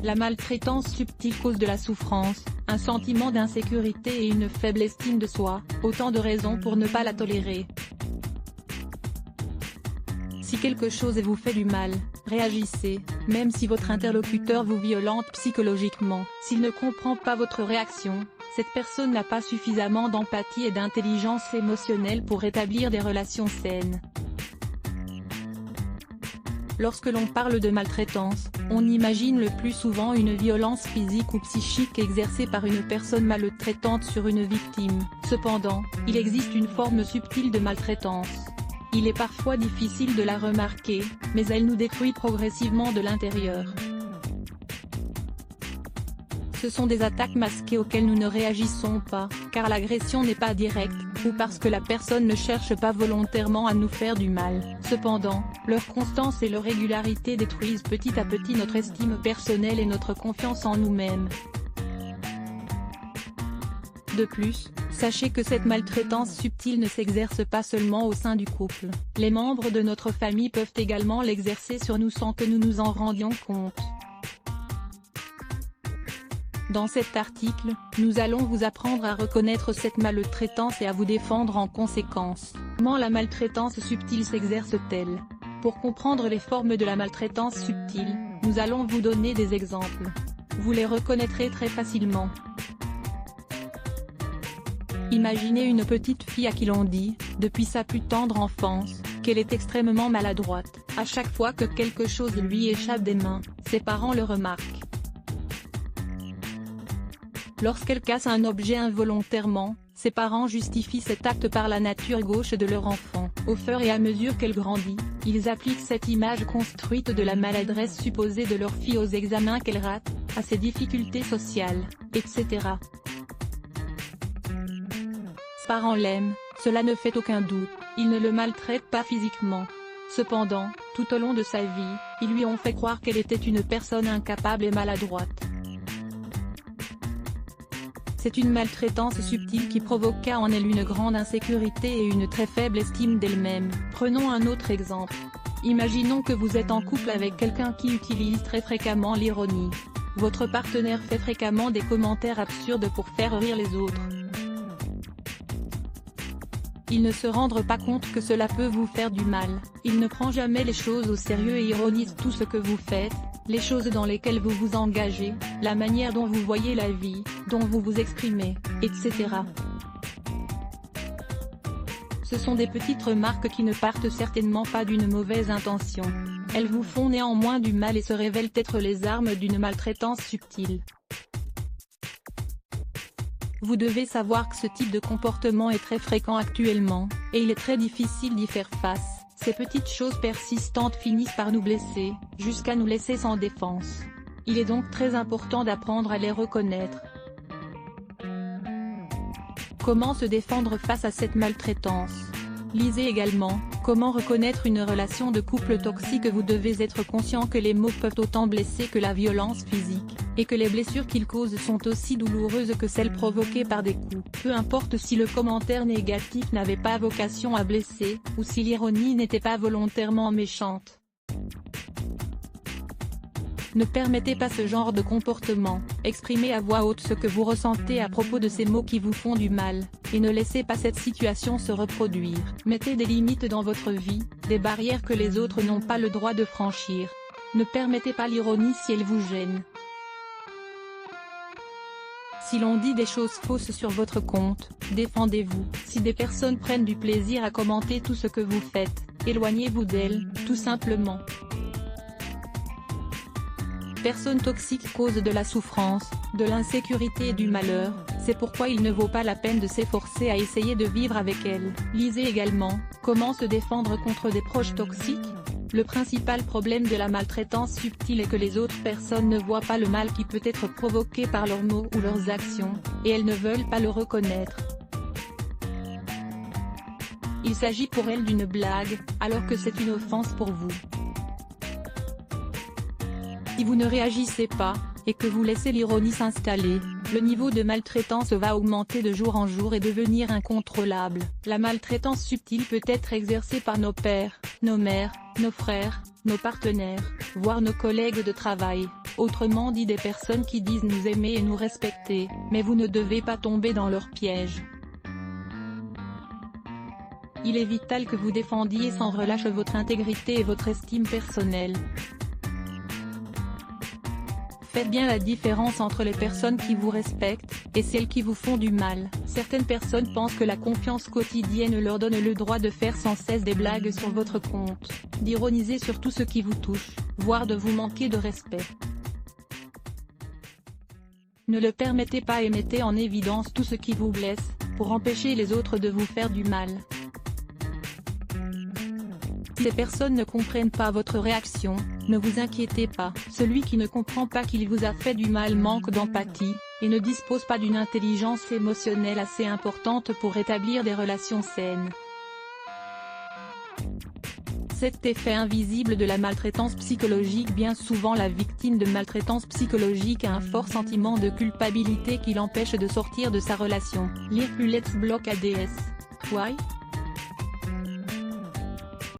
La maltraitance subtile cause de la souffrance, un sentiment d'insécurité et une faible estime de soi, autant de raisons pour ne pas la tolérer. Si quelque chose vous fait du mal, réagissez, même si votre interlocuteur vous violente psychologiquement. S'il ne comprend pas votre réaction, cette personne n'a pas suffisamment d'empathie et d'intelligence émotionnelle pour établir des relations saines. Lorsque l'on parle de maltraitance, on imagine le plus souvent une violence physique ou psychique exercée par une personne maltraitante sur une victime. Cependant, il existe une forme subtile de maltraitance. Il est parfois difficile de la remarquer, mais elle nous détruit progressivement de l'intérieur. Ce sont des attaques masquées auxquelles nous ne réagissons pas, car l'agression n'est pas directe, ou parce que la personne ne cherche pas volontairement à nous faire du mal. Cependant, leur constance et leur régularité détruisent petit à petit notre estime personnelle et notre confiance en nous-mêmes. De plus, sachez que cette maltraitance subtile ne s'exerce pas seulement au sein du couple. Les membres de notre famille peuvent également l'exercer sur nous sans que nous nous en rendions compte. Dans cet article, nous allons vous apprendre à reconnaître cette maltraitance et à vous défendre en conséquence. Comment la maltraitance subtile s'exerce-t-elle? Pour comprendre les formes de la maltraitance subtile, nous allons vous donner des exemples. Vous les reconnaîtrez très facilement. Imaginez une petite fille à qui l'on dit, depuis sa plus tendre enfance, qu'elle est extrêmement maladroite. À chaque fois que quelque chose lui échappe des mains, ses parents le remarquent. Lorsqu'elle casse un objet involontairement, ses parents justifient cet acte par la nature gauche de leur enfant. Au fur et à mesure qu'elle grandit, ils appliquent cette image construite de la maladresse supposée de leur fille aux examens qu'elle rate, à ses difficultés sociales, etc. Ses parents l'aiment, cela ne fait aucun doute, ils ne le maltraitent pas physiquement. Cependant, tout au long de sa vie, ils lui ont fait croire qu'elle était une personne incapable et maladroite. C'est une maltraitance subtile qui provoqua en elle une grande insécurité et une très faible estime d'elle-même. Prenons un autre exemple. Imaginons que vous êtes en couple avec quelqu'un qui utilise très fréquemment l'ironie. Votre partenaire fait fréquemment des commentaires absurdes pour faire rire les autres. Il ne se rend pas compte que cela peut vous faire du mal. Il ne prend jamais les choses au sérieux et ironise tout ce que vous faites, les choses dans lesquelles vous vous engagez, la manière dont vous voyez la vie, dont vous vous exprimez, etc. Ce sont des petites remarques qui ne partent certainement pas d'une mauvaise intention. Elles vous font néanmoins du mal et se révèlent être les armes d'une maltraitance subtile. Vous devez savoir que ce type de comportement est très fréquent actuellement, et il est très difficile d'y faire face. Ces petites choses persistantes finissent par nous blesser, jusqu'à nous laisser sans défense. Il est donc très important d'apprendre à les reconnaître. Comment se défendre face à cette maltraitance? Lisez également, comment reconnaître une relation de couple toxique. Vous devez être conscient que les mots peuvent autant blesser que la violence physique, et que les blessures qu'ils causent sont aussi douloureuses que celles provoquées par des coups. Peu importe si le commentaire négatif n'avait pas vocation à blesser, ou si l'ironie n'était pas volontairement méchante. Ne permettez pas ce genre de comportement, exprimez à voix haute ce que vous ressentez à propos de ces mots qui vous font du mal, et ne laissez pas cette situation se reproduire. Mettez des limites dans votre vie, des barrières que les autres n'ont pas le droit de franchir. Ne permettez pas l'ironie si elle vous gêne. Si l'on dit des choses fausses sur votre compte, défendez-vous. Si des personnes prennent du plaisir à commenter tout ce que vous faites, éloignez-vous d'elles, tout simplement. Personnes toxiques causent de la souffrance, de l'insécurité et du malheur, c'est pourquoi il ne vaut pas la peine de s'efforcer à essayer de vivre avec elles. Lisez également, comment se défendre contre des proches toxiques. Le principal problème de la maltraitance subtile est que les autres personnes ne voient pas le mal qui peut être provoqué par leurs mots ou leurs actions, et elles ne veulent pas le reconnaître. Il s'agit pour elles d'une blague, alors que c'est une offense pour vous. Si vous ne réagissez pas, et que vous laissez l'ironie s'installer, le niveau de maltraitance va augmenter de jour en jour et devenir incontrôlable. La maltraitance subtile peut être exercée par nos pères, nos mères, nos frères, nos partenaires, voire nos collègues de travail. autrement dit des personnes qui disent nous aimer et nous respecter, mais vous ne devez pas tomber dans leur piège. Il est vital que vous défendiez sans relâche votre intégrité et votre estime personnelle. Faites bien la différence entre les personnes qui vous respectent, et celles qui vous font du mal. Certaines personnes pensent que la confiance quotidienne leur donne le droit de faire sans cesse des blagues sur votre compte, d'ironiser sur tout ce qui vous touche, voire de vous manquer de respect. Ne le permettez pas et mettez en évidence tout ce qui vous blesse, pour empêcher les autres de vous faire du mal. Si ces personnes ne comprennent pas votre réaction, ne vous inquiétez pas. Celui qui ne comprend pas qu'il vous a fait du mal manque d'empathie, et ne dispose pas d'une intelligence émotionnelle assez importante pour établir des relations saines. Cet effet invisible de la maltraitance psychologique. Bien souvent la victime de maltraitance psychologique a un fort sentiment de culpabilité qui l'empêche de sortir de sa relation. Lire plus Let's Block ADS. Why?